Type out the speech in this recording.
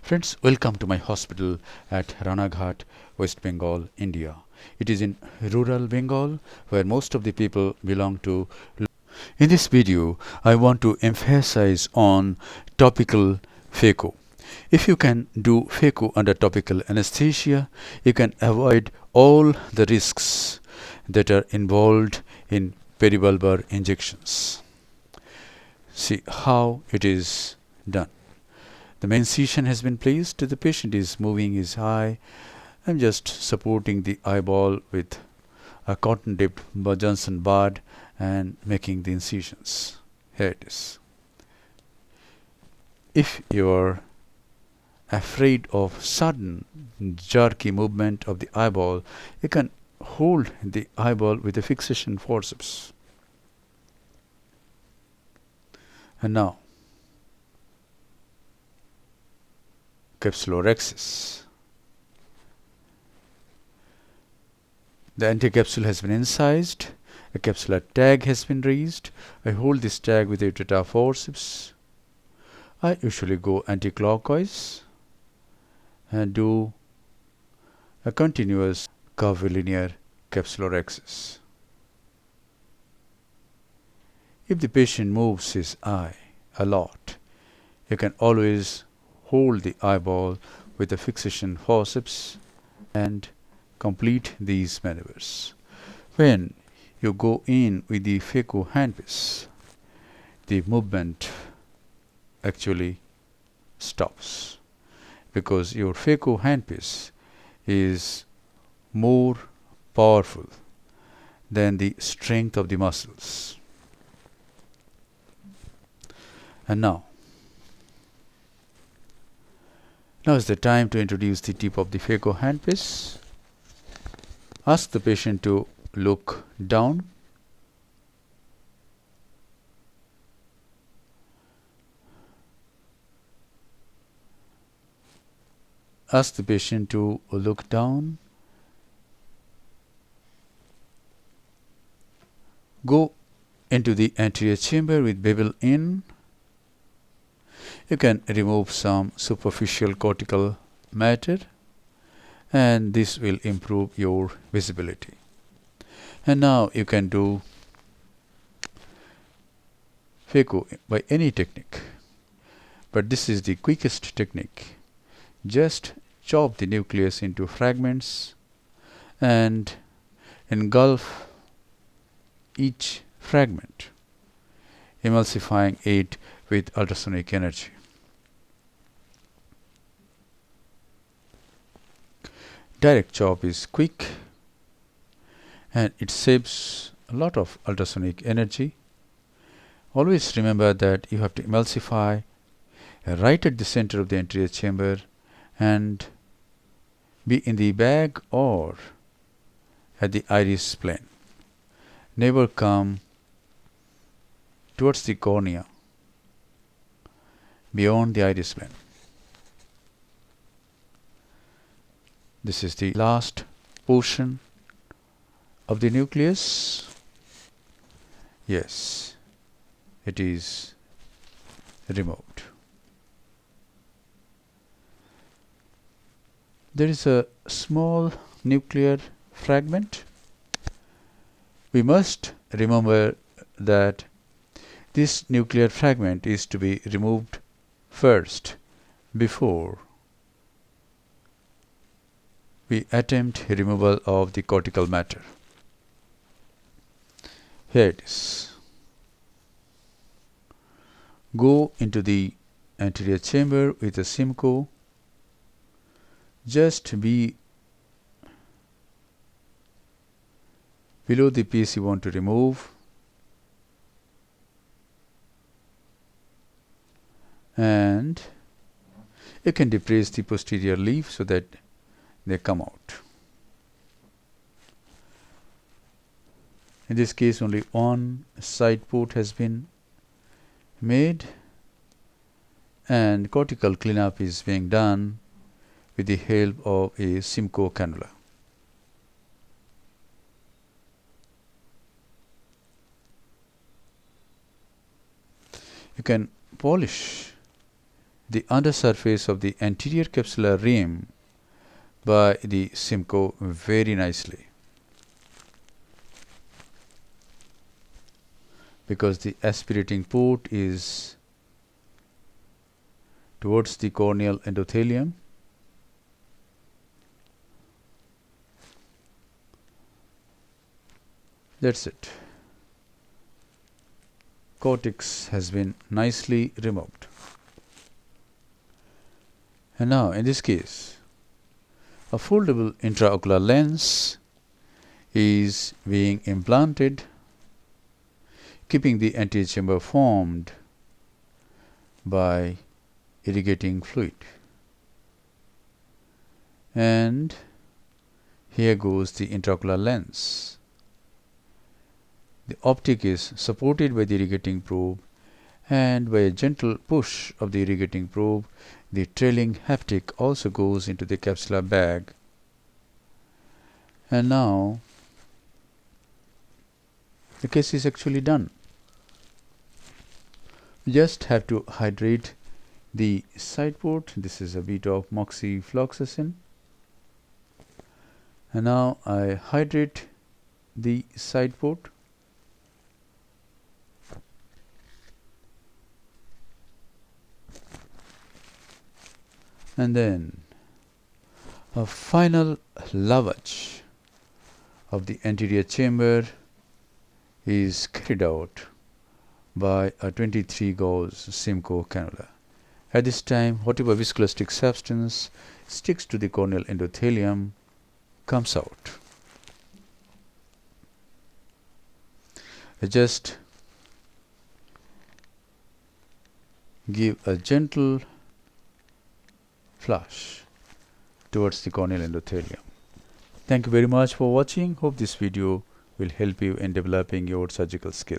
Friends, welcome to my hospital at Ranaghat, West Bengal, India. It is in rural Bengal where most of the people belong to. In this video, I want to emphasize on topical Phaco. If you can do Phaco under topical anesthesia, you can avoid all the risks that are involved in peribulbar injections. See how it is done. The main incision has been placed. The patient is moving his eye. I'm just supporting the eyeball with a cotton dipped Johnson bud and making the incisions. Here it is. If you're afraid of sudden jerky movement of the eyeball, you can hold the eyeball with a fixation forceps. And now capsulorhexis. The anticapsule has been incised. A capsular tag has been raised. I hold this tag with a utata forceps. I usually go anti-clockwise and do a continuous curvilinear capsulorhexis. If the patient moves his eye a lot, you can always hold the eyeball with a fixation forceps and complete these maneuvers. When you go in with the Phaco handpiece, the movement actually stops because your Phaco handpiece is more powerful than the strength of the muscles. And now is the time to introduce the tip of the Phaco handpiece. Ask the patient to look down. Ask the patient to look down. Go into the anterior chamber with bevel in. You can remove some superficial cortical matter, and this will improve your visibility. And now you can do Phaco by any technique, but this is the quickest technique. Just chop the nucleus into fragments and engulf each fragment, emulsifying it with ultrasonic energy. Direct chop is quick and it saves a lot of ultrasonic energy. Always remember that you have to emulsify right at the center of the anterior chamber and be in the bag or at the iris plane. Never come towards the cornea beyond the iris plane. This is the last portion of the nucleus. Yes, it is removed. There is a small nuclear fragment. We must remember that this nuclear fragment is to be removed first before we attempt removal of the cortical matter. Here it is. Go into the anterior chamber with a Simcoe. Just be below the piece you want to remove, and you can depress the posterior leaf so that they come out. In this case, only one side port has been made, and cortical cleanup is being done with the help of a Simcoe cannula. You can polish the undersurface of the anterior capsular rim by the Simcoe very nicely, because the aspirating port is towards the corneal endothelium. That's it. Cortex has been nicely removed. And now in this case, a foldable intraocular lens is being implanted, keeping the anterior chamber formed by irrigating fluid. And here goes the intraocular lens. The optic is supported by the irrigating probe, and by a gentle push of the irrigating probe, the trailing haptic also goes into the capsular bag. And now the case is actually done. We just have to hydrate the side port. This is a bit of moxifloxacin. And now I hydrate the side port. And then a final lavage of the anterior chamber is carried out by a 23 gauge Simcoe cannula. At this time, whatever viscoelastic substance sticks to the corneal endothelium comes out. I just give a gentle flush towards the corneal endothelium. Thank you very much for watching. Hope this video will help you in developing your surgical skills.